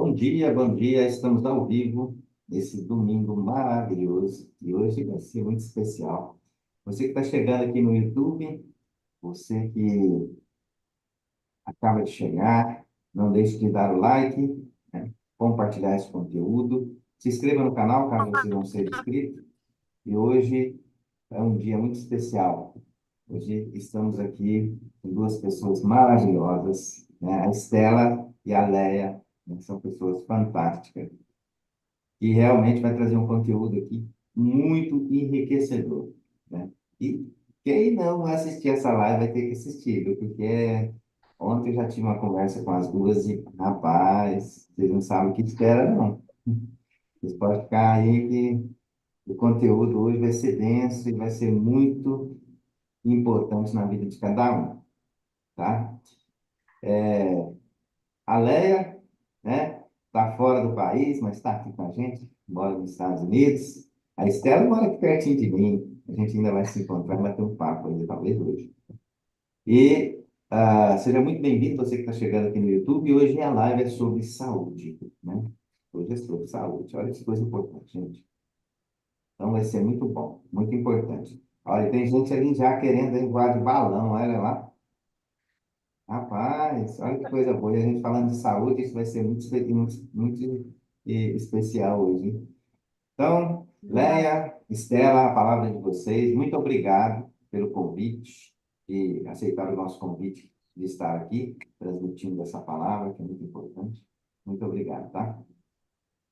Bom dia, estamos ao vivo nesse domingo maravilhoso e hoje vai ser muito especial. Você que está chegando aqui no YouTube, você que acaba de chegar, não deixe de dar o like, né? Compartilhar esse conteúdo, se inscreva no canal caso você não seja inscrito. E hoje é um dia muito especial. Hoje estamos aqui com duas pessoas maravilhosas, né? A Estela e a Leia, né? São pessoas fantásticas e realmente vai trazer um conteúdo aqui muito enriquecedor, né? E quem não assistir essa live vai ter que assistir, viu? Porque ontem eu já tive uma conversa com as duas e, rapaz, vocês não sabem o que espera, não. Vocês podem ficar aí que o conteúdo hoje vai ser denso e vai ser muito importante na vida de cada um, tá? A Leia, né, está fora do país, mas está aqui com a gente, mora nos Estados Unidos. A Estela mora aqui pertinho de mim. A gente ainda vai se encontrar e bater um papo ainda, talvez hoje. E seja muito bem-vindo, você que está chegando aqui no YouTube. E hoje a live é sobre saúde, né? Hoje é sobre saúde. Olha que coisa importante, gente. Então vai ser muito bom, muito importante. Olha, tem gente ali já querendo voar de balão, olha lá. Rapaz, olha que coisa boa. E a gente falando de saúde, isso vai ser especial hoje, hein? Então, Exato. Leia, Estela, a palavra é de vocês. Muito obrigado pelo convite e aceitar o nosso convite de estar aqui transmitindo essa palavra, que é muito importante. Muito obrigado, tá?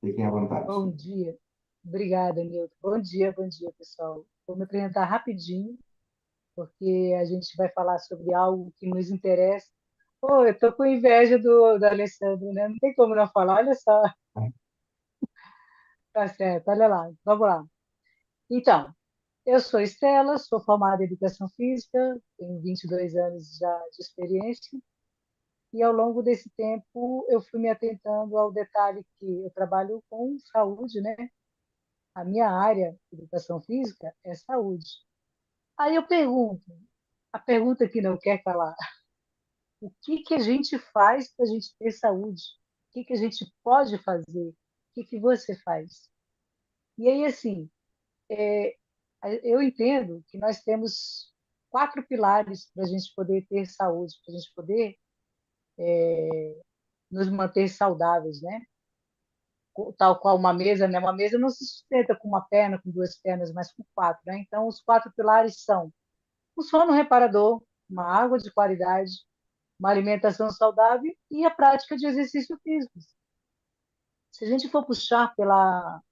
Fiquem à vontade. Bom dia. Obrigada, Nilton. Bom dia, pessoal. Vou me apresentar rapidinho, porque a gente vai falar sobre algo que nos interessa. Oh, eu estou com inveja do Alessandro, né? Não tem como não falar, olha só. Tá certo, olha lá, vamos lá. Então, eu sou Estela, sou formada em Educação Física, tenho 22 anos já de experiência, e ao longo desse tempo eu fui me atentando ao detalhe que eu trabalho com saúde, né? A minha área, educação física, é saúde. Aí eu pergunto, a pergunta que não quer calar, o que que a gente faz para a gente ter saúde? O que que a gente pode fazer? O que que você faz? E aí, assim, eu entendo que nós temos quatro pilares para a gente poder ter saúde, para a gente poder nos manter saudáveis, né? Tal qual uma mesa, né? Uma mesa não se sustenta com uma perna, com duas pernas, mas com quatro, né? Então, os quatro pilares são um sono reparador, uma água de qualidade, uma alimentação saudável e a prática de exercício físico. Se a gente for puxar pela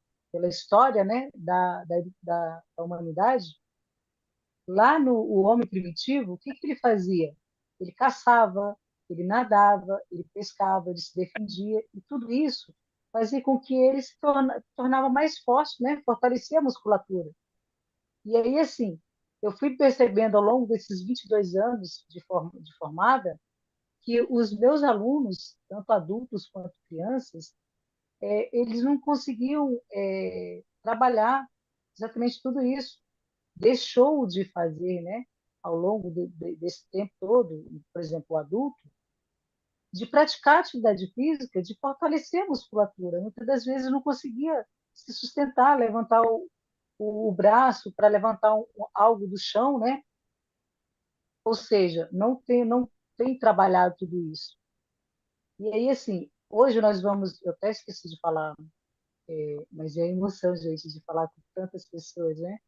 história, né, da humanidade, lá no o homem primitivo, o que que ele fazia? Ele caçava, ele nadava, ele pescava, ele se defendia, e tudo isso fazia com que ele se tornava mais forte, né? Fortalecia a musculatura. E aí, assim, eu fui percebendo ao longo desses 22 anos de formada que os meus alunos, tanto adultos quanto crianças, eles não conseguiam trabalhar exatamente tudo isso. Deixou de fazer, né, ao longo desse tempo todo, por exemplo, o adulto, de praticar atividade física, de fortalecer a musculatura. Muitas das vezes não conseguia se sustentar, levantar o braço para levantar algo do chão, né? Ou seja, não tem trabalhado tudo isso. E aí, assim, hoje nós vamos, eu até esqueci de falar, mas é emoção, gente, de falar com tantas pessoas, né?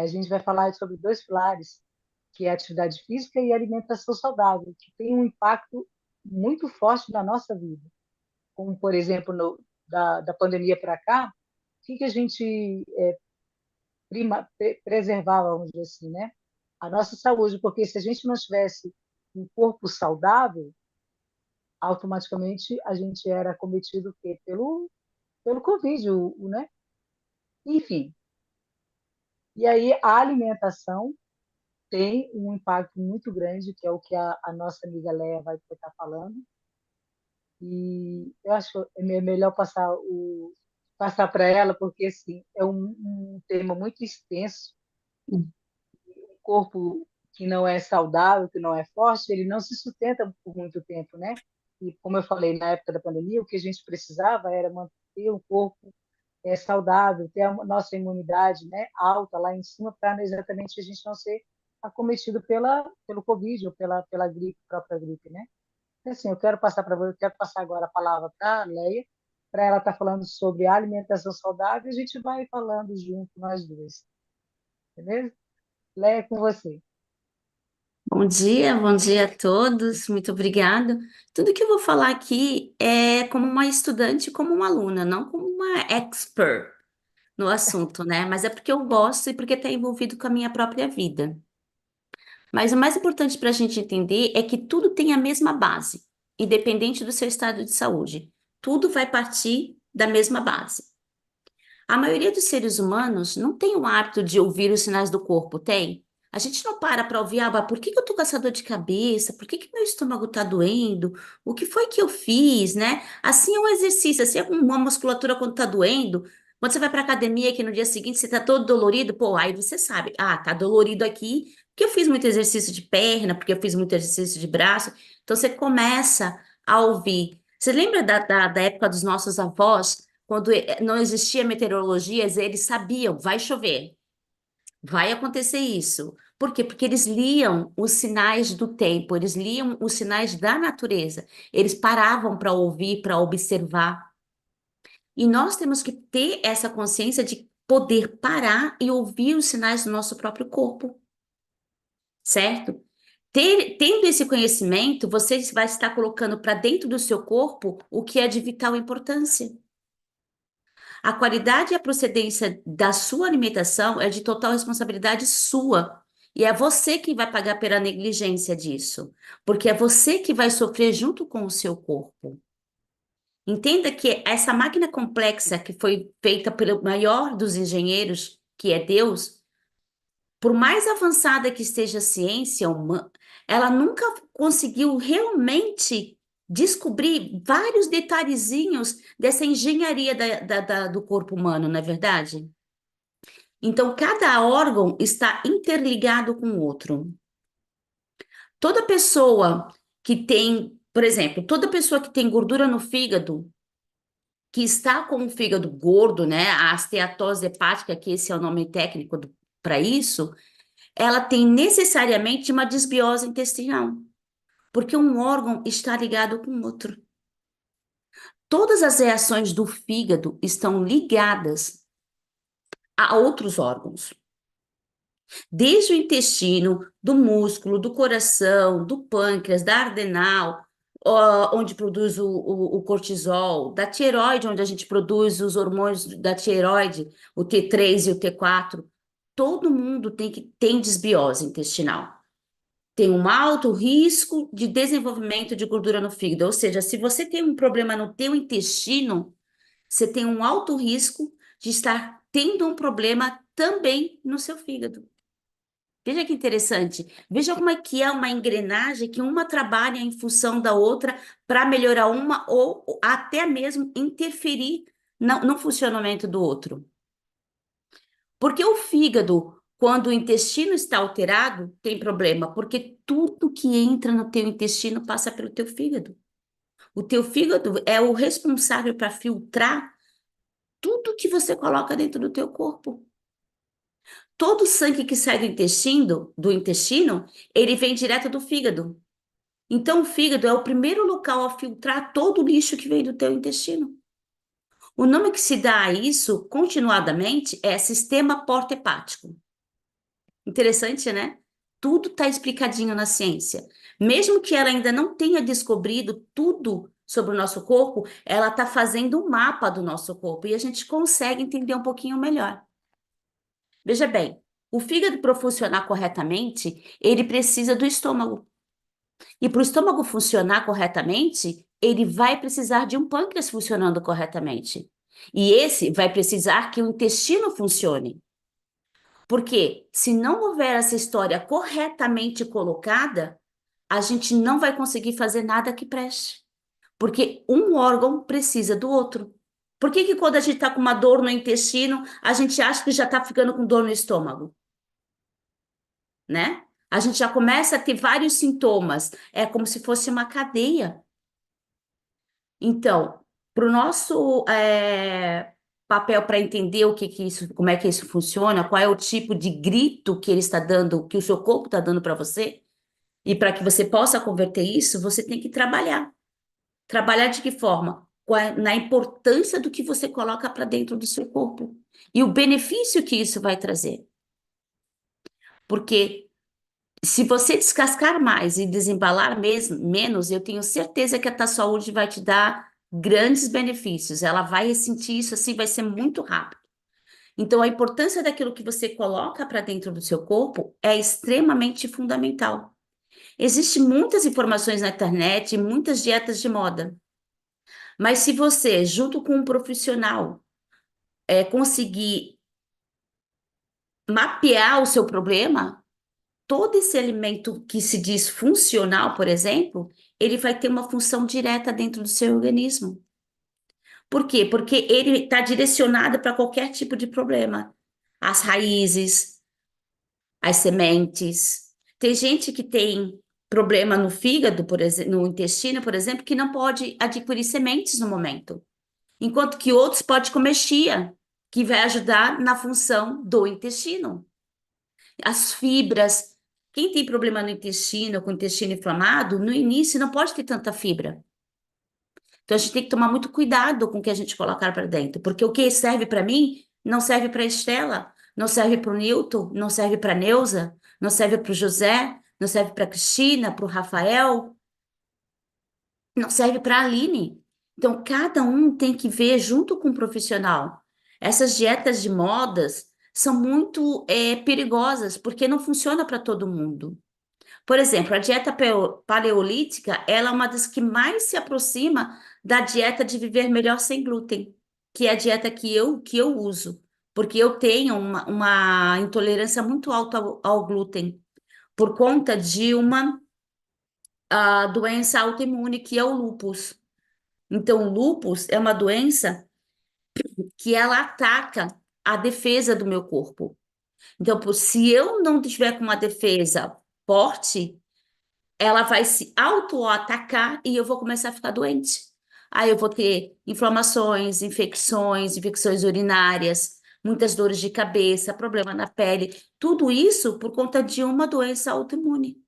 A gente vai falar sobre dois pilares, que é a atividade física e a alimentação saudável, que tem um impacto muito forte na nossa vida. Como, por exemplo, da pandemia para cá, o que a gente preservava, vamos dizer assim, né? A nossa saúde, porque se a gente não tivesse um corpo saudável, automaticamente a gente era cometido o quê? Pelo Covid, né? Enfim, e aí a alimentação tem um impacto muito grande, que é o que a nossa amiga Léa vai estar falando, e eu acho que é melhor passar para ela, porque assim, é um tema muito extenso. Um corpo que não é saudável, que não é forte, ele não se sustenta por muito tempo, né? E como eu falei, na época da pandemia, o que a gente precisava era manter o corpo saudável, ter a nossa imunidade, né, alta lá em cima, para exatamente a gente não ser acometido pelo Covid ou pela gripe, própria gripe, né? Então, assim, eu quero passar agora a palavra para a Leia, para ela estar falando sobre alimentação saudável, e a gente vai falando junto, nós duas, beleza? Leia, é com você. Bom dia a todos, muito obrigada. Tudo que eu vou falar aqui é como uma estudante, como uma aluna, não como uma expert no assunto, né? Mas é porque eu gosto e porque está envolvido com a minha própria vida. Mas o mais importante para a gente entender é que tudo tem a mesma base, independente do seu estado de saúde. Tudo vai partir da mesma base. A maioria dos seres humanos não tem o hábito de ouvir os sinais do corpo, tem? A gente não para ouvir, por que que eu tô com essa dor de cabeça? Por que que meu estômago tá doendo? O que foi que eu fiz, né? Assim é um exercício, assim é com uma musculatura quando tá doendo. Quando você vai pra academia, que no dia seguinte você tá todo dolorido, pô, aí você sabe, tá dolorido aqui, porque eu fiz muito exercício de perna, porque eu fiz muito exercício de braço. Então você começa a ouvir. Você lembra da época dos nossos avós? Quando não existia meteorologia, eles sabiam, vai chover, vai acontecer isso. Por quê? Porque eles liam os sinais do tempo, eles liam os sinais da natureza, eles paravam para ouvir, para observar. E nós temos que ter essa consciência de poder parar e ouvir os sinais do nosso próprio corpo, certo? Tendo esse conhecimento, você vai estar colocando para dentro do seu corpo o que é de vital importância. A qualidade e a procedência da sua alimentação é de total responsabilidade sua. E é você que vai pagar pela negligência disso, porque é você que vai sofrer junto com o seu corpo. Entenda que essa máquina complexa que foi feita pelo maior dos engenheiros, que é Deus, por mais avançada que esteja a ciência humana, ela nunca conseguiu realmente descobrir vários detalhezinhos dessa engenharia do corpo humano, não é verdade? Então, cada órgão está interligado com o outro. Toda pessoa que tem, por exemplo, toda pessoa que tem gordura no fígado, que está com o fígado gordo, né, a esteatose hepática, que esse é o nome técnico para isso, ela tem necessariamente uma desbiose intestinal, porque um órgão está ligado com o outro. Todas as reações do fígado estão ligadas a outros órgãos, desde o intestino, do músculo, do coração, do pâncreas, da ardenal, onde produz o cortisol, da tireoide, onde a gente produz os hormônios da tireoide, o T3 e o T4. Todo mundo tem desbiose intestinal. Tem um alto risco de desenvolvimento de gordura no fígado. Ou seja, se você tem um problema no teu intestino, você tem um alto risco de estar tendo um problema também no seu fígado. Veja que interessante. Veja como é que é uma engrenagem que uma trabalha em função da outra para melhorar uma ou até mesmo interferir no funcionamento do outro. Porque o fígado, quando o intestino está alterado, tem problema, porque tudo que entra no teu intestino passa pelo teu fígado. O teu fígado é o responsável para filtrar tudo que você coloca dentro do teu corpo. Todo o sangue que sai do intestino, ele vem direto do fígado. Então, o fígado é o primeiro local a filtrar todo o lixo que vem do teu intestino. O nome que se dá a isso, continuadamente, é sistema porta-hepático. Interessante, né? Tudo está explicadinho na ciência. Mesmo que ela ainda não tenha descobrido tudo sobre o nosso corpo, ela está fazendo um mapa do nosso corpo e a gente consegue entender um pouquinho melhor. Veja bem, o fígado para funcionar corretamente, ele precisa do estômago. E para o estômago funcionar corretamente, ele vai precisar de um pâncreas funcionando corretamente. E esse vai precisar que o intestino funcione. Porque se não houver essa história corretamente colocada, a gente não vai conseguir fazer nada que preste. Porque um órgão precisa do outro. Por que que quando a gente está com uma dor no intestino, a gente acha que já está ficando com dor no estômago, né? A gente já começa a ter vários sintomas. É como se fosse uma cadeia. Então, para o nosso papel para entender que isso, como é que isso funciona, qual é o tipo de grito que ele está dando, que o seu corpo está dando para você, e para que você possa converter isso, você tem que trabalhar. Trabalhar de que forma? Na importância do que você coloca para dentro do seu corpo e o benefício que isso vai trazer. Porque se você descascar mais e desembalar menos, eu tenho certeza que a tua saúde vai te dar grandes benefícios. Ela vai sentir isso assim, vai ser muito rápido. Então, a importância daquilo que você coloca para dentro do seu corpo é extremamente fundamental. Existem muitas informações na internet, muitas dietas de moda. Mas se você, junto com um profissional, conseguir mapear o seu problema, todo esse alimento que se diz funcional, por exemplo, ele vai ter uma função direta dentro do seu organismo. Por quê? Porque ele está direcionado para qualquer tipo de problema. As raízes, as sementes. Tem gente que tem problema no fígado, por exemplo, no intestino, por exemplo, que não pode adquirir sementes no momento. Enquanto que outros podem comer chia, que vai ajudar na função do intestino. As fibras. Quem tem problema no intestino, com o intestino inflamado, no início não pode ter tanta fibra. Então a gente tem que tomar muito cuidado com o que a gente colocar para dentro, porque o que serve para mim não serve para a Estela, não serve para o Newton, não serve para a Neuza, não serve para o José, não serve para a Cristina, para o Rafael, não serve para a Aline. Então, cada um tem que ver junto com o profissional. Essas dietas de modas são muito perigosas, porque não funciona para todo mundo. Por exemplo, a dieta paleolítica, ela é uma das que mais se aproxima da dieta de viver melhor sem glúten, que é a dieta que eu uso, porque eu tenho uma intolerância muito alta ao glúten, por conta de uma doença autoimune, que é o lúpus. Então, o lúpus é uma doença que ela ataca a defesa do meu corpo. Então, se eu não tiver com uma defesa forte, ela vai se auto-atacar e eu vou começar a ficar doente. Aí eu vou ter inflamações, infecções urinárias, muitas dores de cabeça, problema na pele, tudo isso por conta de uma doença autoimune,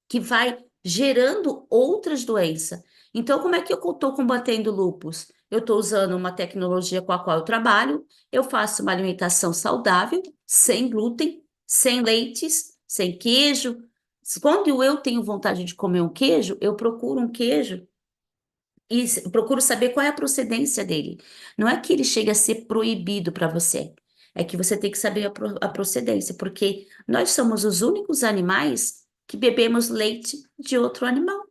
que vai gerando outras doenças. Então, como é que eu estou combatendo o lúpus? Eu estou usando uma tecnologia com a qual eu trabalho, eu faço uma alimentação saudável, sem glúten, sem leites, sem queijo. Quando eu tenho vontade de comer um queijo, eu procuro um queijo e procuro saber qual é a procedência dele. Não é que ele chegue a ser proibido para você, é que você tem que saber a procedência, porque nós somos os únicos animais que bebemos leite de outro animal.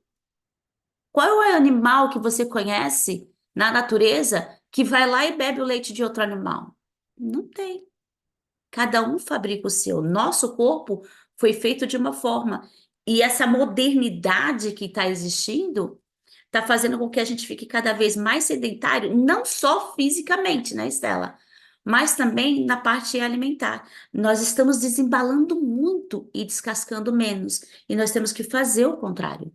Qual é o animal que você conhece na natureza que vai lá e bebe o leite de outro animal? Não tem. Cada um fabrica o seu. Nosso corpo foi feito de uma forma. E essa modernidade que está existindo está fazendo com que a gente fique cada vez mais sedentário, não só fisicamente, né, Estela? Mas também na parte alimentar. Nós estamos desembalando muito e descascando menos. E nós temos que fazer o contrário.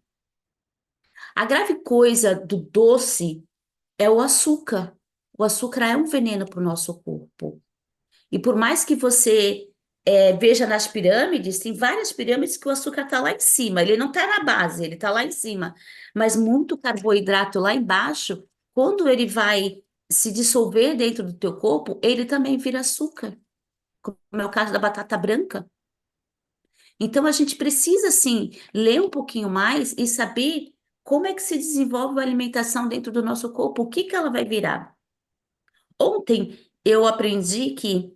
A grave coisa do doce é o açúcar. O açúcar é um veneno para o nosso corpo. E por mais que você veja nas pirâmides, tem várias pirâmides que o açúcar está lá em cima. Ele não está na base, ele está lá em cima. Mas muito carboidrato lá embaixo, quando ele vai se dissolver dentro do teu corpo, ele também vira açúcar, como é o caso da batata branca. Então a gente precisa, sim, ler um pouquinho mais e saber como é que se desenvolve a alimentação dentro do nosso corpo, o que que ela vai virar. Ontem eu aprendi que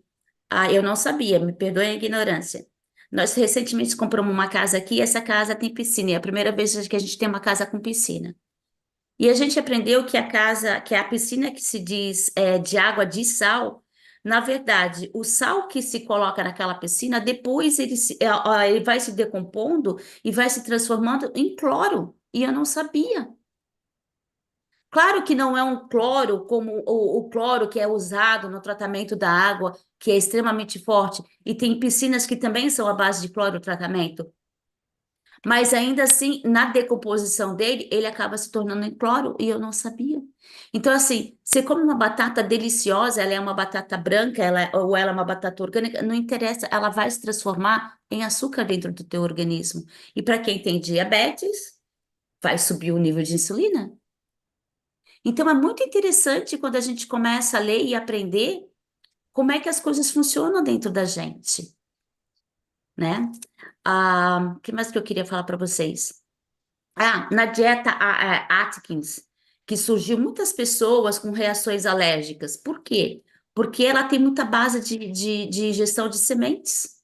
eu não sabia, me perdoe a ignorância. Nós recentemente compramos uma casa aqui e essa casa tem piscina. É a primeira vez que a gente tem uma casa com piscina. E a gente aprendeu que que a piscina que se diz de água de sal, na verdade, o sal que se coloca naquela piscina, depois ele vai se decompondo e vai se transformando em cloro. E eu não sabia. Claro que não é um cloro como o cloro que é usado no tratamento da água, que é extremamente forte, e tem piscinas que também são à base de cloro tratamento. Mas ainda assim, na decomposição dele, ele acaba se tornando em cloro e eu não sabia. Então, assim, você come uma batata deliciosa, ela é uma batata branca, ou ela é uma batata orgânica, não interessa, ela vai se transformar em açúcar dentro do teu organismo. E para quem tem diabetes, vai subir o nível de insulina. Então, é muito interessante quando a gente começa a ler e aprender como é que as coisas funcionam dentro da gente, né? O que mais que eu queria falar para vocês? Na dieta Atkins, que surgiu muitas pessoas com reações alérgicas. Por quê? Porque ela tem muita base de ingestão de sementes.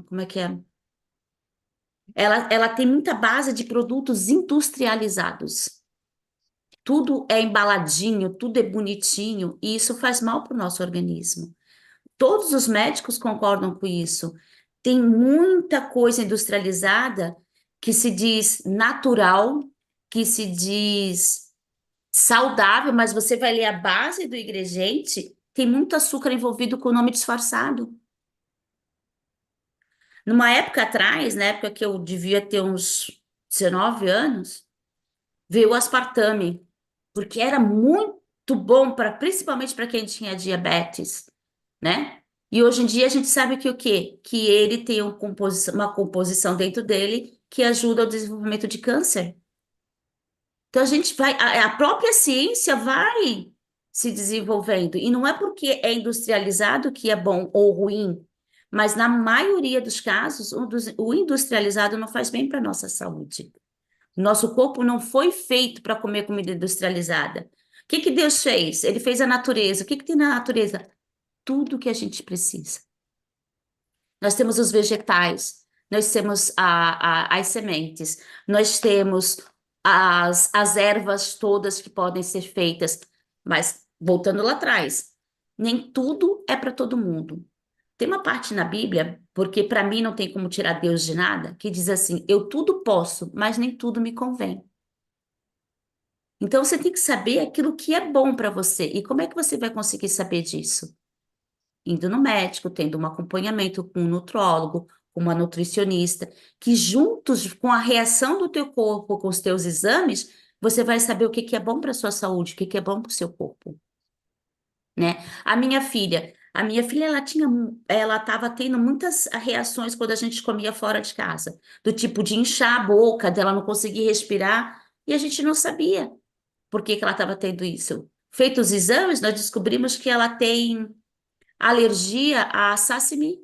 Como é que é? Ela tem muita base de produtos industrializados. Tudo é embaladinho, tudo é bonitinho, e isso faz mal para o nosso organismo. Todos os médicos concordam com isso. Tem muita coisa industrializada que se diz natural, que se diz saudável, mas você vai ler a base do ingrediente, tem muito açúcar envolvido com o nome disfarçado. Numa época atrás, na época que eu devia ter uns 19 anos, veio o aspartame, porque era muito bom para, principalmente para quem tinha diabetes, né? E hoje em dia a gente sabe que o quê? Que ele tem uma composição dentro dele que ajuda ao desenvolvimento de câncer. Então a gente vai, a própria ciência vai se desenvolvendo. E não é porque é industrializado que é bom ou ruim, mas na maioria dos casos, o industrializado não faz bem para a nossa saúde. Nosso corpo não foi feito para comer comida industrializada. O que que Deus fez? Ele fez a natureza. O que que tem na natureza? Tudo que a gente precisa. Nós temos os vegetais, nós temos as sementes, nós temos as ervas todas que podem ser feitas. Mas, voltando lá atrás, nem tudo é para todo mundo. Tem uma parte na Bíblia, porque para mim não tem como tirar Deus de nada, que diz assim: eu tudo posso, mas nem tudo me convém. Então você tem que saber aquilo que é bom para você. E como é que você vai conseguir saber disso? Indo no médico, tendo um acompanhamento com um nutrólogo, com uma nutricionista, que juntos com a reação do teu corpo, com os teus exames, você vai saber o que que é bom para a sua saúde, o que que é bom para o seu corpo, né? A minha filha, ela estava tendo muitas reações quando a gente comia fora de casa, do tipo de inchar a boca, dela não conseguir respirar, e a gente não sabia por que que ela estava tendo isso. Feitos os exames, nós descobrimos que ela tem alergia a sashimi.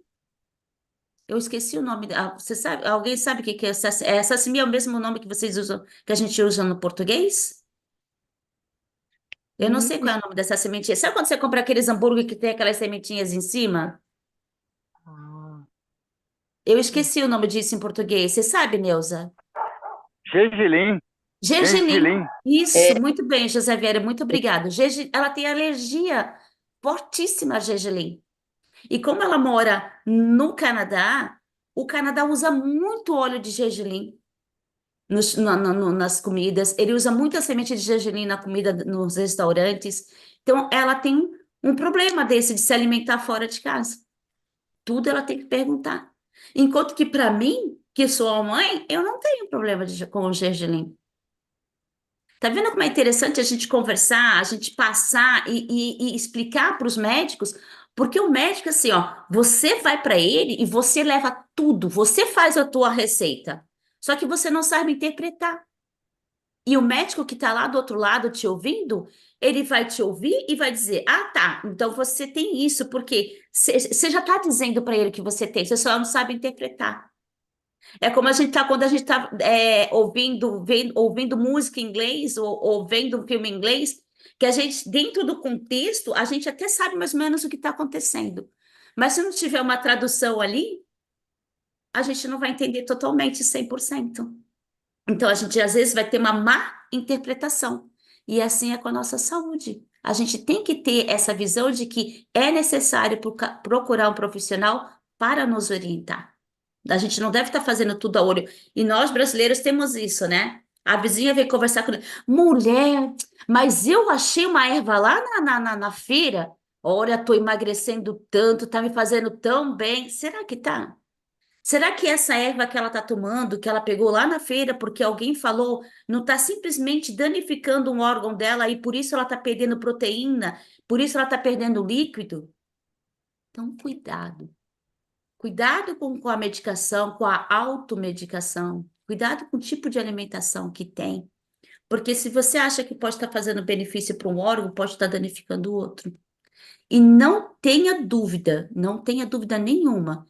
Eu esqueci o nome. Você sabe? Alguém sabe o que que é sashimi? Sashimi é o mesmo nome que vocês usam, que a gente usa no português? Eu não sei qual é o nome dessa sementinha. Sabe quando você compra aqueles hambúrguer que tem aquelas sementinhas em cima? Ah, Eu esqueci o nome disso em português. Você sabe, Neuza? Gergelim, Gergelim. gergelim. Isso, muito bem, José Vieira, muito obrigada. Ela tem alergia fortíssima a gergelim. E como ela mora no Canadá, o Canadá usa muito óleo de gergelim nas comidas, ele usa muita semente de gergelim na comida nos restaurantes. Então, ela tem um problema desse de se alimentar fora de casa. Tudo ela tem que perguntar. Enquanto que para mim, que sou a mãe, eu não tenho problema com o gergelim. Tá vendo como é interessante a gente conversar, a gente passar e explicar para os médicos? Porque o médico, assim, ó, você vai para ele e você leva tudo, você faz a tua receita. Só que você não sabe interpretar. E o médico que está lá do outro lado te ouvindo, ele vai te ouvir e vai dizer: ah, tá, então você tem isso, porque você já está dizendo para ele que você tem, você só não sabe interpretar. É como a gente tá quando a gente está ouvindo música em inglês ou vendo um filme em inglês, que a gente, dentro do contexto, a gente até sabe mais ou menos o que está acontecendo. Mas se não tiver uma tradução ali, a gente não vai entender totalmente 100%. Então, a gente às vezes vai ter uma má interpretação. E assim é com a nossa saúde. A gente tem que ter essa visão de que é necessário procurar um profissional para nos orientar. A gente não deve estar fazendo tudo a olho. E nós, brasileiros, temos isso, né? A vizinha veio conversar com mulher, mas eu achei uma erva lá na feira. Olha, estou emagrecendo tanto, tá me fazendo tão bem. Será que tá? Será que essa erva que ela está tomando, que ela pegou lá na feira porque alguém falou, não está simplesmente danificando um órgão dela e por isso ela está perdendo proteína, por isso ela está perdendo líquido? Então, cuidado. Cuidado com a medicação, com a automedicação. Cuidado com o tipo de alimentação que tem. Porque se você acha que pode estar fazendo benefício para um órgão, pode estar danificando o outro. E não tenha dúvida, não tenha dúvida nenhuma,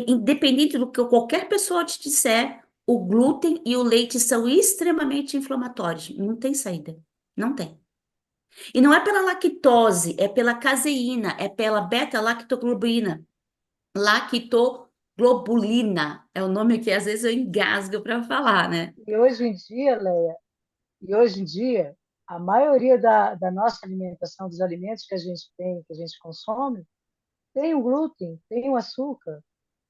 independente do que qualquer pessoa te disser, o glúten e o leite são extremamente inflamatórios. Não tem saída. Não tem. E não é pela lactose, é pela caseína, é pela beta-lactoglobulina. Lactoglobulina é o nome que às vezes eu engasgo para falar, né? E hoje em dia, Leia, e hoje em dia, a maioria da nossa alimentação, dos alimentos que a gente tem, que a gente consome, tem o glúten, tem o açúcar,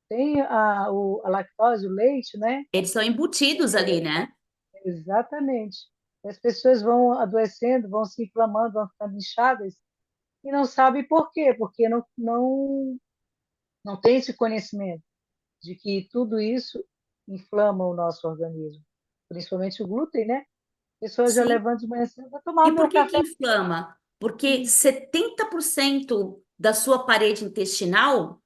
tem a lactose, o leite, né? Eles são embutidos ali, né? Exatamente. As pessoas vão adoecendo, vão se inflamando, vão ficando inchadas e não sabem por quê, porque não tem esse conhecimento de que tudo isso inflama o nosso organismo, principalmente o glúten, né? A pessoa já Sim. levanta de manhã cedo, vou tomar E o por meu que que café. inflama? Porque 70% da sua parede intestinal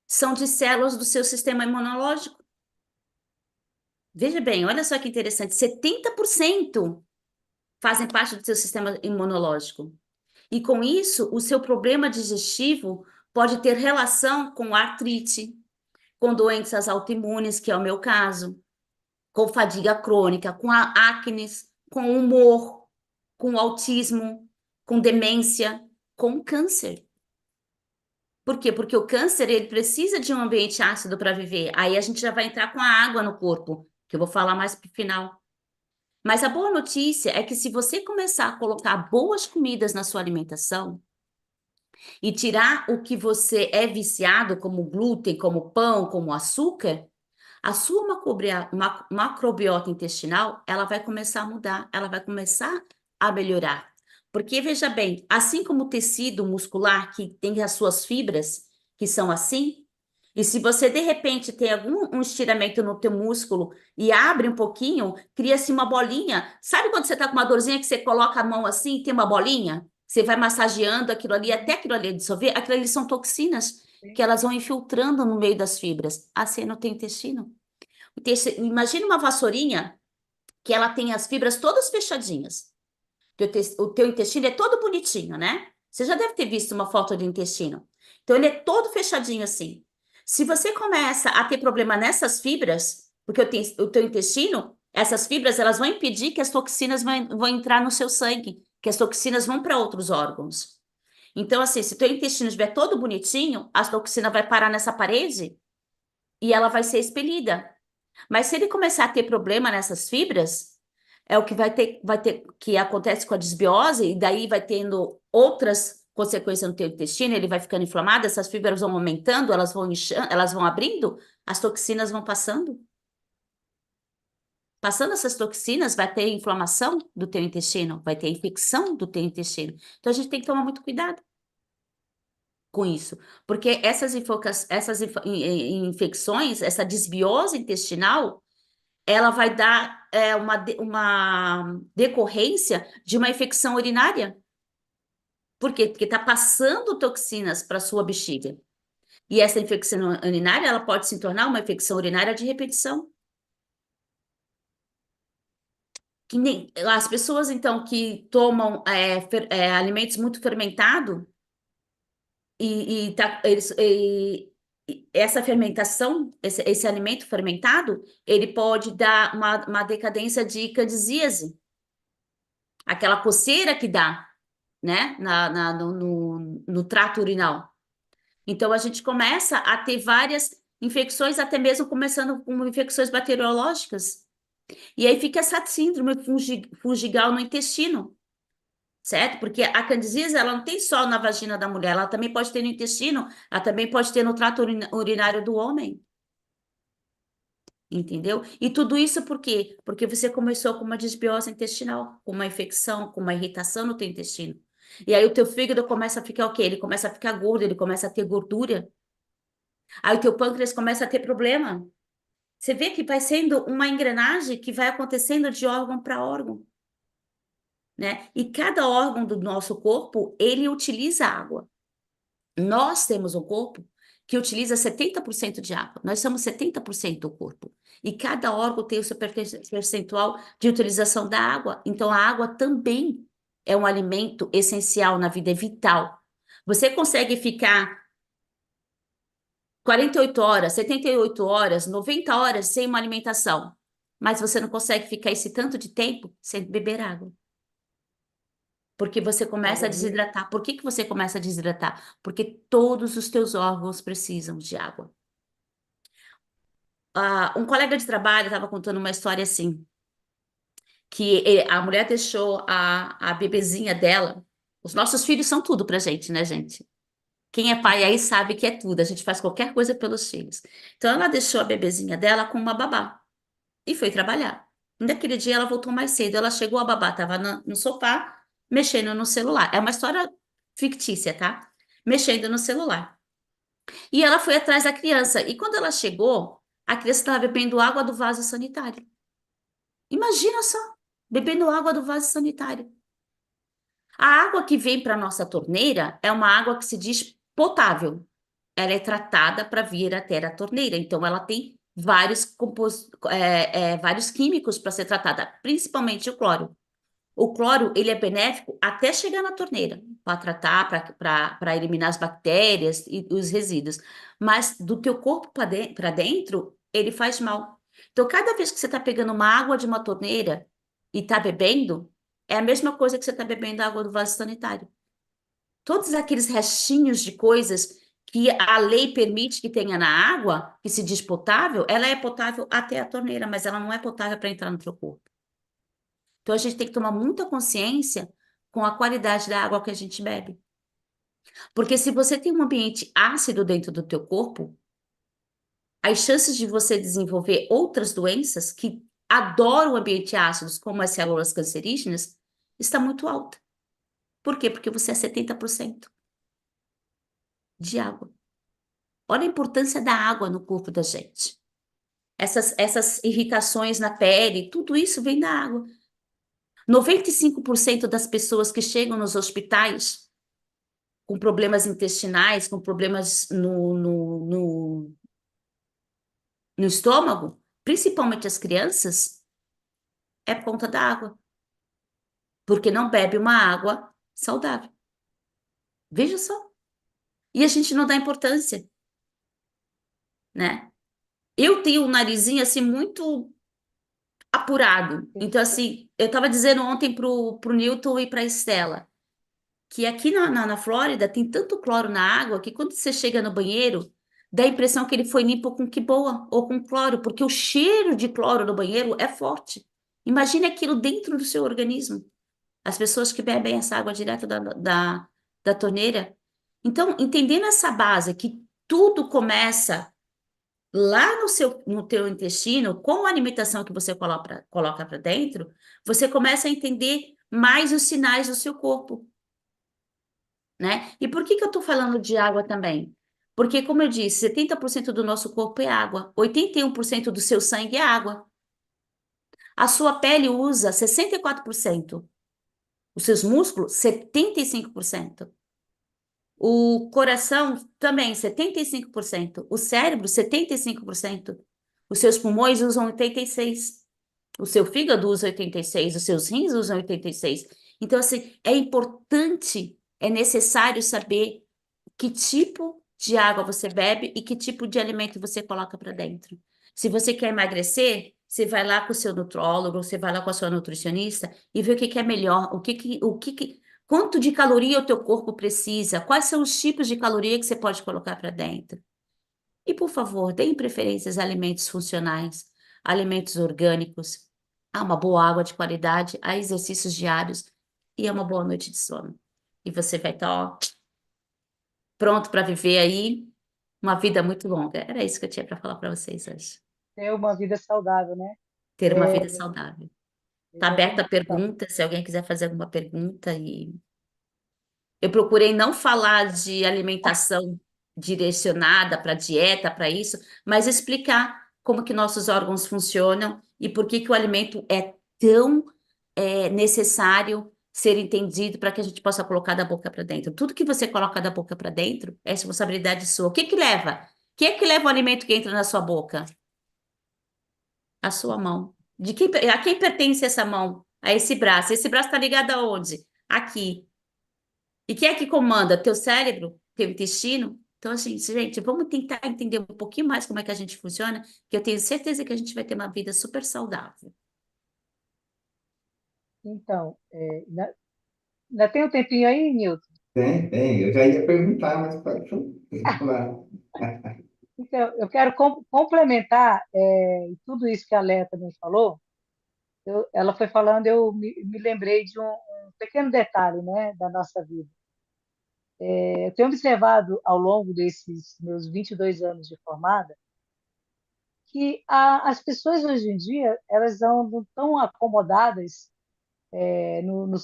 são de células do seu sistema imunológico. Veja bem, olha só que interessante, 70% fazem parte do seu sistema imunológico. E com isso, o seu problema digestivo pode ter relação com artrite, com doenças autoimunes, que é o meu caso, com fadiga crônica, com a acne, com humor, com autismo, com demência, com câncer. Por quê? Porque o câncer, ele precisa de um ambiente ácido para viver. Aí a gente já vai entrar com a água no corpo, que eu vou falar mais pro final. Mas a boa notícia é que se você começar a colocar boas comidas na sua alimentação e tirar o que você é viciado, como glúten, como pão, como açúcar, a sua macrobiota intestinal, ela vai começar a mudar, ela vai começar a melhorar. Porque, veja bem, assim como o tecido muscular, que tem as suas fibras, que são assim, e se você, de repente, tem algum um estiramento no teu músculo e abre um pouquinho, cria-se uma bolinha. Sabe quando você está com uma dorzinha que você coloca a mão assim e tem uma bolinha? Você vai massageando aquilo ali, até aquilo ali dissolver. Aquilo ali são toxinas que elas vão infiltrando no meio das fibras. Assim no teu intestino. Imagina uma vassourinha que ela tem as fibras todas fechadinhas. O teu intestino é todo bonitinho, né? Você já deve ter visto uma foto do intestino. Então, ele é todo fechadinho assim. Se você começa a ter problema nessas fibras, porque o teu intestino, essas fibras, elas vão impedir que as toxinas vão entrar no seu sangue, que as toxinas vão para outros órgãos. Então, assim, se o teu intestino estiver todo bonitinho, a toxina vai parar nessa parede e ela vai ser expelida. Mas se ele começar a ter problema nessas fibras, é o que vai ter que acontece com a desbiose, e daí vai tendo outras consequências no teu intestino, ele vai ficando inflamado, essas fibras vão aumentando, elas vão inchando, elas vão abrindo, as toxinas vão passando. Passando essas toxinas, vai ter inflamação do teu intestino, vai ter infecção do teu intestino. Então a gente tem que tomar muito cuidado com isso, porque infecções, essa desbiose intestinal, ela vai dar uma decorrência de uma infecção urinária. Por quê? Porque está passando toxinas para a sua bexiga. E essa infecção urinária, ela pode se tornar uma infecção urinária de repetição. As pessoas, então, que tomam alimentos muito fermentados, essa fermentação, esse alimento fermentado, ele pode dar uma decadência de candidíase, aquela coceira que dá, né, no trato urinal. Então, a gente começa a ter várias infecções, até mesmo começando com infecções bacteriológicas. E aí fica essa síndrome fungigal no intestino, certo? Porque a candidíase, ela não tem só na vagina da mulher, ela também pode ter no intestino, ela também pode ter no trato urinário do homem. Entendeu? E tudo isso por quê? Porque você começou com uma desbiose intestinal, com uma infecção, com uma irritação no teu intestino. E aí o teu fígado começa a ficar o quê? Ele começa a ficar gordo, ele começa a ter gordura. Aí o teu pâncreas começa a ter problema. Você vê que vai sendo uma engrenagem que vai acontecendo de órgão para órgão, né? E cada órgão do nosso corpo, ele utiliza água. Nós temos um corpo que utiliza 70% de água. Nós somos 70% do corpo. E cada órgão tem o seu percentual de utilização da água. Então, a água também é um alimento essencial na vida, é vital. Você consegue ficar 48 horas, 78 horas, 90 horas sem uma alimentação, mas você não consegue ficar esse tanto de tempo sem beber água. Porque você começa a desidratar. Por que que você começa a desidratar? Porque todos os teus órgãos precisam de água. Um colega de trabalho estava contando uma história assim, que a mulher deixou a bebezinha dela. Os nossos filhos são tudo pra gente, né, gente? Quem é pai aí sabe que é tudo. A gente faz qualquer coisa pelos filhos. Então, ela deixou a bebezinha dela com uma babá e foi trabalhar. Naquele dia, ela voltou mais cedo. Ela chegou, a babá estava no sofá, mexendo no celular. É uma história fictícia, tá? Mexendo no celular. E ela foi atrás da criança. E quando ela chegou, a criança estava bebendo água do vaso sanitário. Imagina só, bebendo água do vaso sanitário. A água que vem para a nossa torneira é uma água que se diz potável. Ela é tratada para vir até a torneira, então ela tem vários químicos para ser tratada, principalmente o cloro. O cloro, ele é benéfico até chegar na torneira, para tratar, para eliminar as bactérias e os resíduos. Mas do teu corpo para dentro, ele faz mal. Então, cada vez que você está pegando uma água de uma torneira e está bebendo, é a mesma coisa que você está bebendo água do vaso sanitário. Todos aqueles restinhos de coisas que a lei permite que tenha na água, que se diz potável, ela é potável até a torneira, mas ela não é potável para entrar no teu corpo. Então, a gente tem que tomar muita consciência com a qualidade da água que a gente bebe. Porque se você tem um ambiente ácido dentro do teu corpo, as chances de você desenvolver outras doenças que adoram o ambiente ácido, como as células cancerígenas, está muito alta. Por quê? Porque você é 70% de água. Olha a importância da água no corpo da gente. Essas irritações na pele, tudo isso vem da água. 95% das pessoas que chegam nos hospitais com problemas intestinais, com problemas no estômago, principalmente as crianças, é por conta da água. Porque não bebe uma água saudável. Veja só. E a gente não dá importância, né? Eu tenho um narizinho assim muito apurado. Então, assim, eu estava dizendo ontem pro Newton e pra Estela que aqui na Flórida tem tanto cloro na água que quando você chega no banheiro, dá a impressão que ele foi limpo com que boa ou com cloro, porque o cheiro de cloro no banheiro é forte. Imagine aquilo dentro do seu organismo. As pessoas que bebem essa água direto da torneira. Então, entendendo essa base, que tudo começa lá no teu intestino, com a alimentação que você coloca para dentro, você começa a entender mais os sinais do seu corpo, né? E por que que eu estou falando de água também? Porque, como eu disse, 70% do nosso corpo é água, 81% do seu sangue é água. A sua pele usa 64%, os seus músculos, 75%. O coração também, 75%. O cérebro, 75%. Os seus pulmões usam 86%. O seu fígado usa 86%. Os seus rins usam 86%. Então, assim, é importante, é necessário saber que tipo de água você bebe e que tipo de alimento você coloca para dentro. Se você quer emagrecer, você vai lá com o seu nutrólogo, você vai lá com a sua nutricionista e vê o que que é melhor, quanto de caloria o teu corpo precisa, quais são os tipos de caloria que você pode colocar para dentro. E, por favor, deem preferências a alimentos funcionais, alimentos orgânicos, a uma boa água de qualidade, a exercícios diários e a uma boa noite de sono. E você vai estar, ó, pronto para viver aí uma vida muito longa. Era isso que eu tinha para falar para vocês hoje. Ter uma vida saudável, né? Ter uma vida saudável. Está aberta a Exatamente. Então, pergunta, se alguém quiser fazer alguma pergunta e Eu procurei não falar de alimentação direcionada para dieta, para isso, mas explicar como que nossos órgãos funcionam e por que que o alimento é tão necessário ser entendido para que a gente possa colocar da boca para dentro. Tudo que você coloca da boca para dentro é responsabilidade sua. O que que leva? O que é que leva o alimento que entra na sua boca? A sua mão. A quem pertence essa mão? A esse braço. Esse braço está ligado aonde? Aqui. E quem é que comanda? Teu cérebro? Teu intestino? Então, assim, gente, vamos tentar entender um pouquinho mais como é que a gente funciona, que eu tenho certeza que a gente vai ter uma vida super saudável. Então, ainda tem um tempinho aí, Nilton? Tem. Eu já ia perguntar, mas pode falar. Então, eu quero complementar tudo isso que a Léa também falou. Ela foi falando, eu me lembrei de um pequeno detalhe, né, da nossa vida. Eu tenho observado ao longo desses meus 22 anos de formada que as pessoas hoje em dia elas não tão acomodadas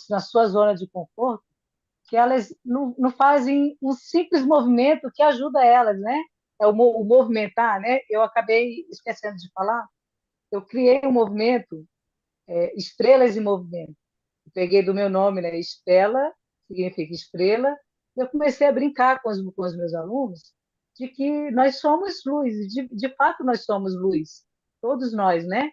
na sua zona de conforto, que elas não fazem um simples movimento que ajuda elas, né? É o movimentar, né? Eu acabei esquecendo de falar. Eu criei um movimento, Estrelas em Movimento. Eu peguei do meu nome, né? Estela significa estrela. Eu comecei a brincar com os meus alunos de que nós somos luz, de fato nós somos luz, todos nós, né?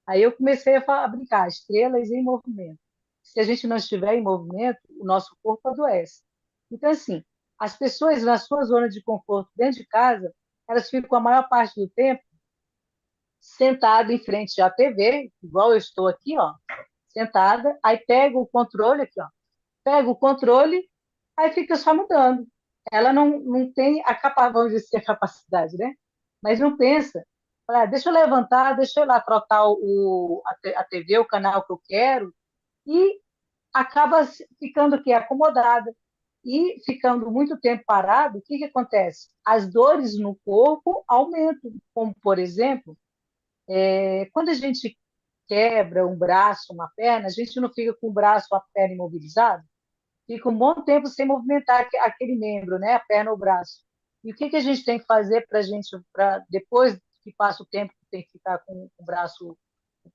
Aí eu comecei a brincar, estrelas em movimento. Se a gente não estiver em movimento, o nosso corpo adoece. Então, assim, as pessoas na sua zona de conforto dentro de casa, elas ficam a maior parte do tempo sentadas em frente à TV, igual eu estou aqui, ó, sentada, aí pega o controle aqui, ó, pega o controle, aí fica só mudando. Ela não tem vamos dizer, a capacidade, né? Mas não pensa. Fala, deixa eu levantar, deixa eu ir lá trocar a TV, o canal que eu quero, e acaba ficando aqui acomodada. E ficando muito tempo parado, o que, que acontece? As dores no corpo aumentam, como, por exemplo, quando a gente quebra um braço, uma perna, a gente não fica com o braço ou a perna imobilizado, fica um bom tempo sem movimentar aquele membro, né? A perna ou o braço. E o que, que a gente tem que fazer para depois que passa o tempo que tem que ficar com o braço,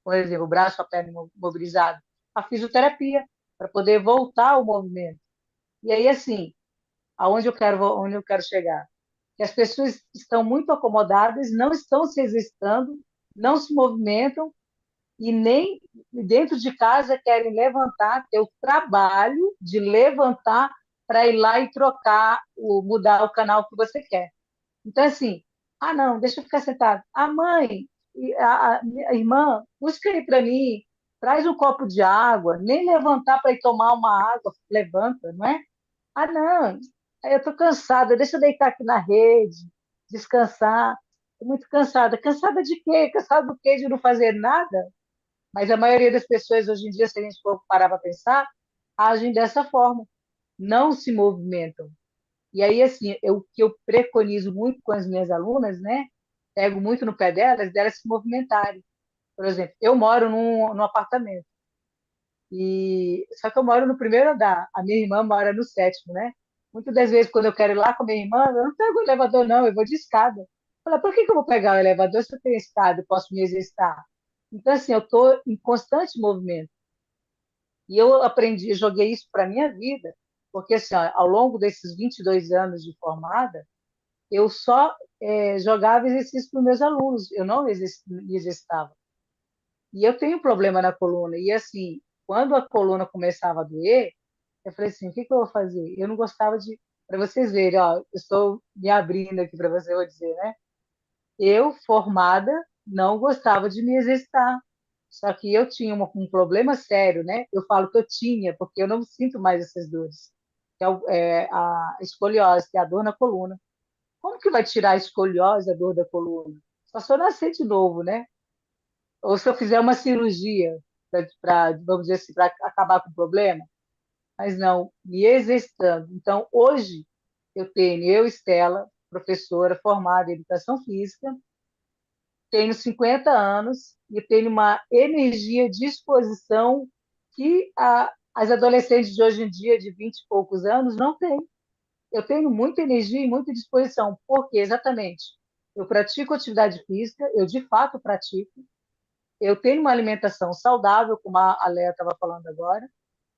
por exemplo, o braço ou a perna imobilizado? A fisioterapia, para poder voltar ao movimento. E aí, assim, onde eu quero chegar? Que as pessoas estão muito acomodadas, não estão se exercitando, não se movimentam e nem dentro de casa querem levantar, ter o trabalho de levantar para ir lá e trocar, mudar o canal que você quer. Então, assim, não, deixa eu ficar sentado. A mãe, a irmã, busca aí para mim, traz um copo de água, nem levantar para ir tomar uma água, levanta, não é? Não, eu estou cansada, deixa eu deitar aqui na rede, descansar. Estou muito cansada. Cansada de quê? Cansada do quê? De não fazer nada? Mas a maioria das pessoas hoje em dia, se a gente for parar para pensar, agem dessa forma, não se movimentam. E aí, assim, o que eu preconizo muito com as minhas alunas, né? Pego muito no pé delas se movimentarem. Por exemplo, eu moro num apartamento, só que eu moro no primeiro andar, a minha irmã mora no sétimo, né? Muitas das vezes, quando eu quero ir lá com a minha irmã, eu não pego o elevador, não, eu vou de escada. Fala, por que que eu vou pegar o elevador se eu tenho escada e posso me exercitar? Então, assim, eu estou em constante movimento. E eu aprendi, joguei isso para a minha vida, porque assim, ó, ao longo desses 22 anos de formada, eu só jogava exercício para os meus alunos, eu não me exercitava. E eu tenho um problema na coluna, e assim, quando a coluna começava a doer, eu falei assim, o que que eu vou fazer? Eu não gostava de, para vocês verem, ó, eu estou me abrindo aqui para você, eu vou dizer, né? Eu, formada, não gostava de me exercitar. Só que eu tinha um problema sério, né? Eu falo que eu tinha, porque eu não sinto mais essas dores. Que a escoliose, que é a dor na coluna. Como que vai tirar a escoliose, a dor da coluna? Só se eu nascer de novo, né? Ou se eu fizer uma cirurgia vamos dizer assim, para acabar com o problema. Mas não, me exercitando. Então, hoje, eu, Estela, professora formada em Educação Física, tenho 50 anos e tenho uma energia, disposição que As adolescentes de hoje em dia, de 20 e poucos anos, não têm. Eu tenho muita energia e muita disposição. Por quê? Exatamente. Eu pratico atividade física, eu de fato pratico. Eu tenho uma alimentação saudável, como a Léa estava falando agora.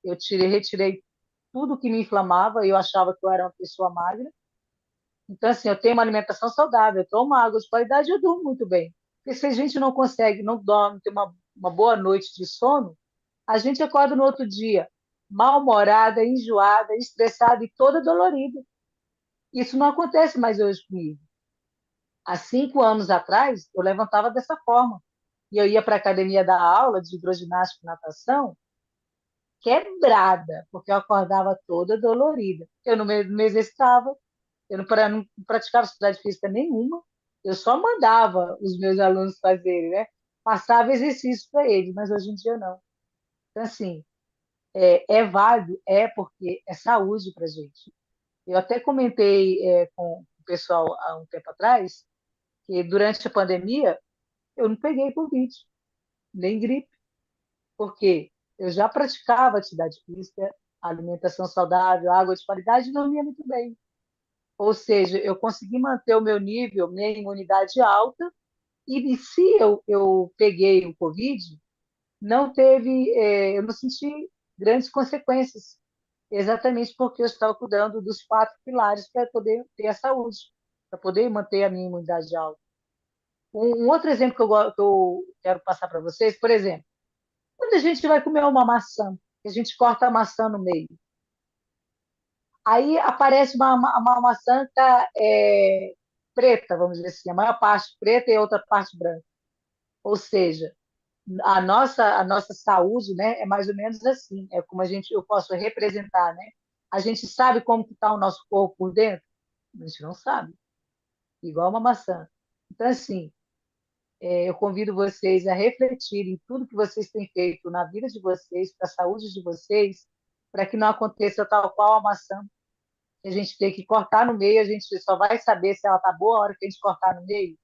Retirei tudo que me inflamava, e eu achava que eu era uma pessoa magra. Então, assim, eu tenho uma alimentação saudável, eu tomo água de qualidade e eu durmo muito bem. Porque se a gente não consegue, não dorme, tem uma boa noite de sono, a gente acorda no outro dia mal-humorada, enjoada, estressada e toda dolorida. Isso não acontece mais hoje comigo. Há 5 anos atrás, eu levantava dessa forma. E eu ia para a academia dar aula de hidroginástica e natação, quebrada, porque eu acordava toda dolorida. Eu não me exercitava, eu não praticava atividade física nenhuma, eu só mandava os meus alunos fazerem, né? Passava exercício para eles, mas hoje em dia não. Então, assim, é válido, porque é saúde para a gente. Eu até comentei com o pessoal há um tempo atrás que durante a pandemia eu não peguei Covid, nem gripe, porque eu já praticava atividade física, alimentação saudável, água de qualidade e dormia muito bem. Ou seja, eu consegui manter o meu nível, minha imunidade alta, e se eu peguei o Covid, eu não senti grandes consequências, exatamente porque eu estava cuidando dos 4 pilares para poder ter a saúde, para poder manter a minha imunidade alta. Um outro exemplo que eu quero passar para vocês, por exemplo, quando a gente vai comer uma maçã, a gente corta a maçã no meio, aí aparece uma maçã que tá, preta, vamos dizer assim, a maior parte preta e a outra parte branca. Ou seja, a nossa saúde, né, é mais ou menos assim, é como eu posso representar, né? A gente sabe como está o nosso corpo por dentro? A gente não sabe, igual uma maçã. Então, assim, eu convido vocês a refletirem tudo que vocês têm feito na vida de vocês, para a saúde de vocês, para que não aconteça tal qual a maçã, que a gente tem que cortar no meio, a gente só vai saber se ela está boa a hora que a gente cortar no meio.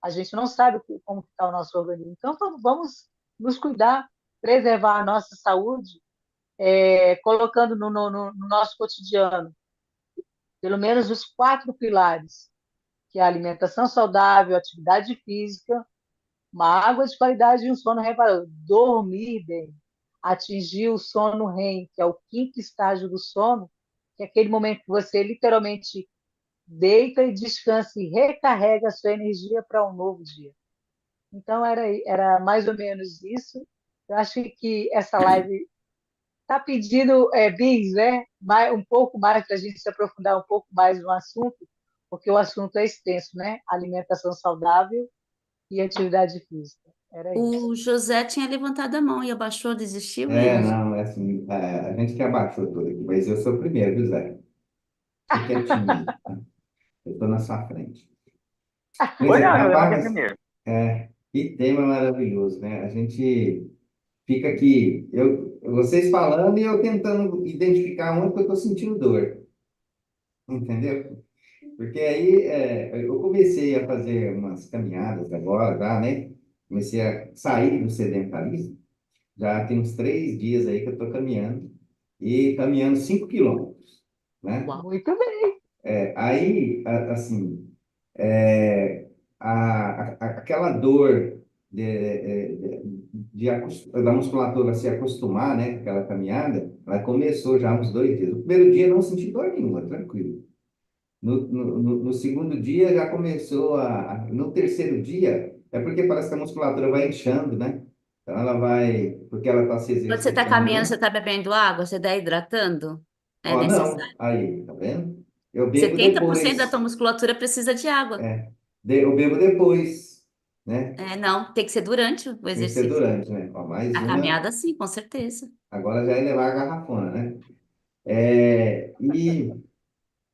A gente não sabe como está o nosso organismo. Então, vamos nos cuidar, preservar a nossa saúde, colocando no nosso cotidiano pelo menos os 4 pilares, que é a alimentação saudável, atividade física, uma água de qualidade e um sono reparador. Dormir bem, atingir o sono REM, que é o quinto estágio do sono, que é aquele momento que você literalmente deita e descansa e recarrega a sua energia para um novo dia. Então, era mais ou menos isso. Eu acho que essa live está pedindo bis, né? Um pouco mais para a gente se aprofundar um pouco mais no assunto, porque o assunto é extenso, né? Alimentação saudável e atividade física. Era isso. O José tinha levantado a mão e abaixou, desistiu, e aí? Não, é assim, a gente que abaixou tudo aqui, mas eu sou o primeiro, viu, Zé? Fique quietinho aí, tá? Eu estou na sua frente. Pois Foi é, não, eu levantei rapaz, primeiro. que tema maravilhoso, né? A gente fica aqui, vocês falando e eu tentando identificar onde que eu estou sentindo dor, entendeu? Porque aí eu comecei a fazer umas caminhadas agora, tá, né? Comecei a sair do sedentarismo. Já tem uns 3 dias aí que eu estou caminhando e caminhando 5 quilômetros, né? Uau. Muito bem. Aí, assim, é, aquela dor da musculatura se acostumar, né, com aquela caminhada, ela começou já há uns 2 dias. No primeiro dia eu não senti dor nenhuma, tranquilo. No segundo dia já começou no terceiro dia, é porque parece que a musculatura vai inchando, né? Então ela vai, porque ela está se Quando você está exercitando, caminhando, você né? está bebendo água, você está hidratando? É Ó, não, necessário. aí, tá vendo? Eu bebo 70% da tua depois, musculatura precisa de água. eu bebo depois, né? É, não, tem que ser durante o Tem que ser exercício. durante, né? Ó, mais A uma, caminhada, sim, com certeza. agora já é levar a garrafona, né? E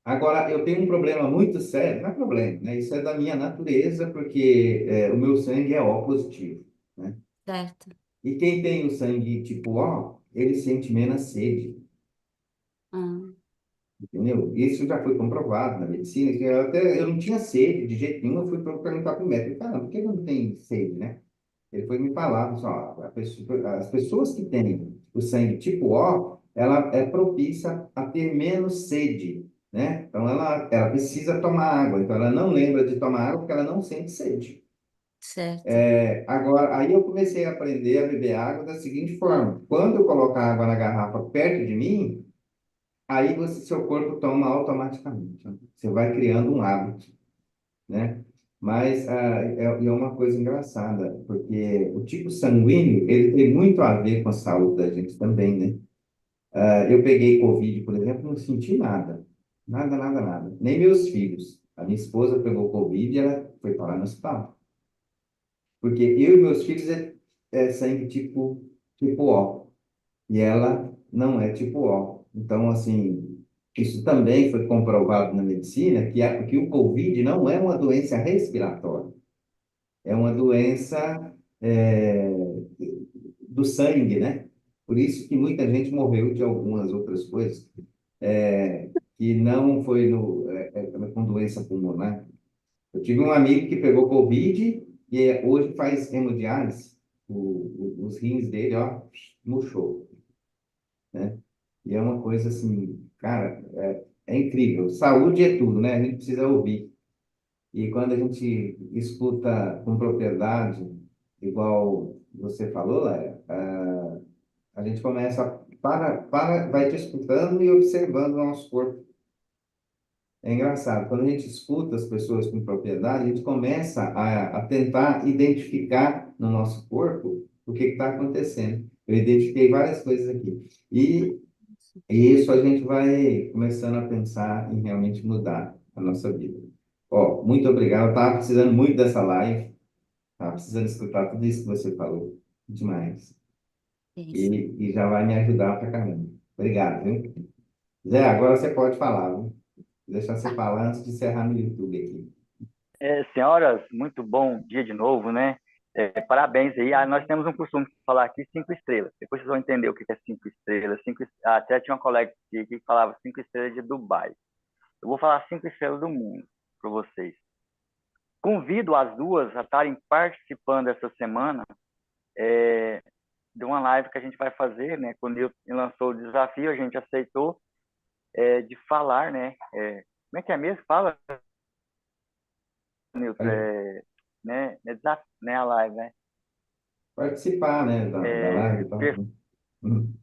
agora eu tenho um problema muito sério, não é problema, né? Isso é da minha natureza, porque o meu sangue é O positivo, né? Certo. E quem tem o sangue tipo O, ele sente menos sede, Hum. entendeu? Isso já foi comprovado na medicina, que eu não tinha sede de jeito nenhum, eu fui perguntar para o médico, cara, por que eu não tenho sede, né? Ele foi me falar, pessoal, as pessoas que têm o sangue tipo O, ela é propícia a ter menos sede, né? Então, ela precisa tomar água. Então, ela não lembra de tomar água porque ela não sente sede. certo. Agora, aí eu comecei a aprender a beber água da seguinte forma: quando eu coloco a água na garrafa perto de mim, aí seu corpo toma automaticamente, né? Você vai criando um hábito, né? Mas é uma coisa engraçada, porque o tipo sanguíneo, ele tem muito a ver com a saúde da gente também, né? Eu peguei Covid, por exemplo, não senti nada. Nada, nada, nada. Nem meus filhos. A minha esposa pegou Covid e ela foi parar no hospital. Porque eu e meus filhos é sangue tipo O. E ela não é tipo O. Então, assim, isso também foi comprovado na medicina, que o Covid não é uma doença respiratória. É uma doença do sangue, né? Por isso que muita gente morreu de algumas outras coisas, que não foi com doença pulmonar. Eu tive um amigo que pegou Covid e hoje faz hemodiálise. Os rins dele, ó, murchou, né? E é uma coisa assim, cara, é incrível. Saúde é tudo, né? A gente precisa ouvir. E quando a gente escuta com propriedade, igual você falou, Léa, a gente começa vai te escutando e observando o nosso corpo. É engraçado, quando a gente escuta as pessoas com propriedade, a gente começa a tentar identificar no nosso corpo o que está acontecendo. Eu identifiquei várias coisas aqui. E isso a gente vai começando a pensar em realmente mudar a nossa vida. Ó, muito obrigado. Eu estava precisando muito dessa live. Estava precisando escutar tudo isso que você falou. Demais. Isso. E já vai me ajudar pra caramba. Obrigado, viu? Zé, agora você pode falar, viu? Vou deixar você falar antes de encerrar no YouTube aqui. Senhoras, muito bom dia de novo, né? Parabéns aí. Nós temos um costume de falar aqui 5 estrelas. Depois vocês vão entender o que é 5 estrelas. Até tinha uma colega aqui que falava 5 estrelas de Dubai. Eu vou falar 5 estrelas do mundo para vocês. Convido as duas a estarem participando essa semana de uma live que a gente vai fazer, né? Quando eu lançou o desafio, a gente aceitou de falar, né? Como é que é mesmo? Fala, Nilton. Né, a live, né? Participar, né, da live e tal, né? Uhum.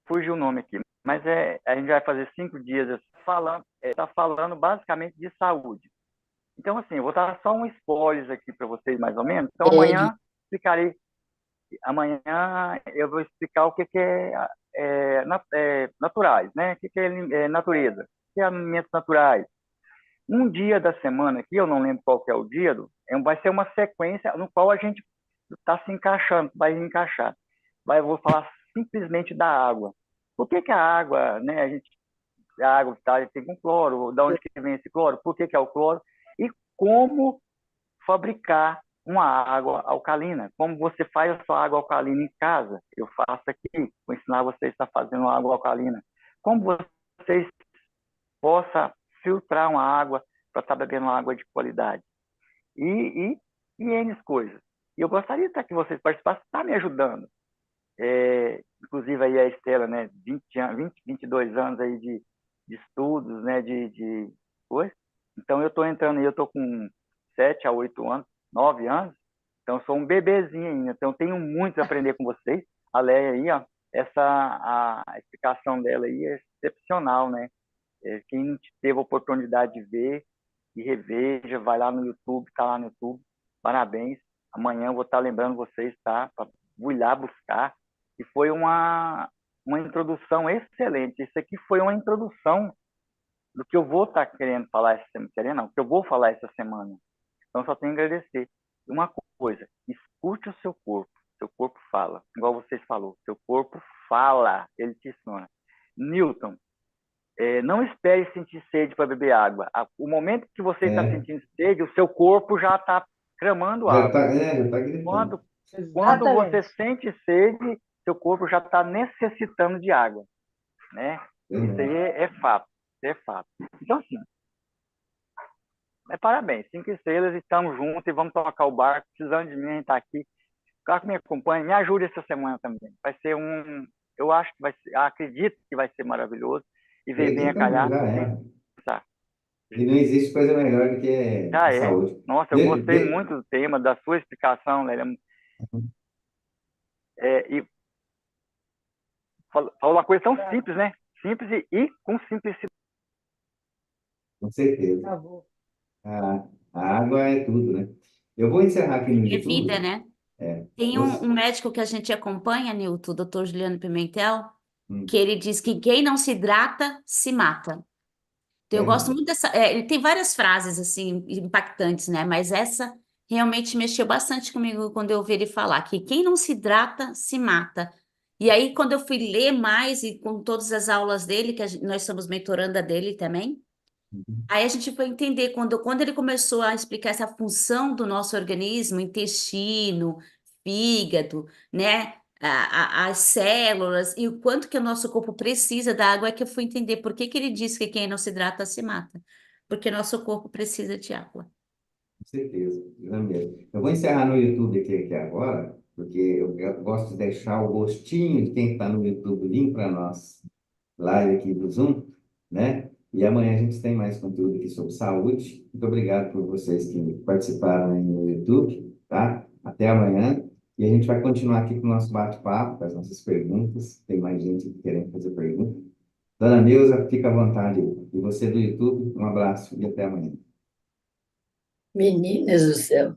Fugiu o nome aqui, mas a gente vai fazer 5 dias tá falando basicamente de saúde. Então, assim, eu vou dar só um spoiler aqui para vocês, mais ou menos. Então, Ele. amanhã eu vou explicar o que é naturais, né? O que é natureza, o que é alimentos naturais. Um dia da semana aqui, eu não lembro qual que é o dia, vai ser uma sequência no qual a gente está se encaixando, vai encaixar. Eu vou falar simplesmente da água. Por que a água, né? A água tem com cloro, da onde que vem esse cloro? Por que é o cloro? E como fabricar uma água alcalina. Como você faz a sua água alcalina em casa? Eu faço aqui, vou ensinar vocês a fazer uma água alcalina. Como vocês possam filtrar uma água para estar bebendo uma água de qualidade. E N coisas. E eu gostaria até que vocês participassem, está me ajudando. Inclusive aí a Estela, né, 22 anos aí de estudos, né, de coisa. Então eu estou entrando aí, eu estou com 7 a 8 anos, 9 anos, então eu sou um bebezinho ainda, então tenho muito a aprender com vocês. A Leia aí, ó, a explicação dela aí é excepcional, né? Quem teve a oportunidade de ver e reveja, vai lá no YouTube, tá lá no YouTube, parabéns. Amanhã eu vou estar lembrando vocês, tá? Para ir lá buscar. E foi uma introdução excelente. Isso aqui foi uma introdução do que eu vou estar querendo falar essa semana. Querendo não, que eu vou falar essa semana. Então só tenho a agradecer. E uma coisa, escute o seu corpo. Seu corpo fala. Igual vocês falou, seu corpo fala, ele te ensina. Newton, não espere sentir sede para beber água. O momento que você está É, sentindo sede, o seu corpo já está clamando água. já tá gritando. Quando você Exatamente. sente sede, seu corpo já está necessitando de água, né? Isso aí Verdade. é fato, é fato. Então, assim, parabéns, 5 estrelas, e estamos juntos e vamos tocar o barco. Precisando de mim, a gente está aqui. Claro que me acompanha, me ajude essa semana também. Vai ser eu acho que vai ser, acredito que vai ser maravilhoso e veio bem a Então, calhar. já é. Tá. E não existe coisa melhor do que a Já é. saúde. Nossa, eu gostei muito do tema, da sua explicação, Lélia. E falou uma coisa tão simples, né? Simples e com simplicidade. Com certeza. Travou. A água é tudo, né? Eu vou encerrar aqui no É vida, YouTube. né? É, Tem você- um médico que a gente acompanha, Nilton, o doutor Juliano Pimentel, que hum, ele diz que quem não se hidrata se mata. Então, eu gosto verdade. muito dessa. Ele tem várias frases assim impactantes, né? Mas essa realmente mexeu bastante comigo quando eu ouvi ele falar que quem não se hidrata se mata. E aí, quando eu fui ler mais e com todas as aulas dele, que nós somos mentoranda dele também, Uhum. aí a gente foi entender quando ele começou a explicar essa função do nosso organismo, intestino, fígado, né? As células e o quanto que o nosso corpo precisa da água, é que eu fui entender por que que ele diz que quem não se hidrata se mata. Porque nosso corpo precisa de água. Com certeza, já mesmo. Eu vou encerrar no YouTube aqui agora, porque eu gosto de deixar o gostinho de quem está no YouTube vir para nós, live aqui do Zoom, né? E amanhã a gente tem mais conteúdo aqui sobre saúde. Muito obrigado por vocês que participaram aí no YouTube, tá? Até amanhã. E a gente vai continuar aqui com o nosso bate-papo, com as nossas perguntas. Tem mais gente querendo fazer pergunta. Dona Neuza, fica à vontade. E você do YouTube, um abraço e até amanhã. Meninas do céu.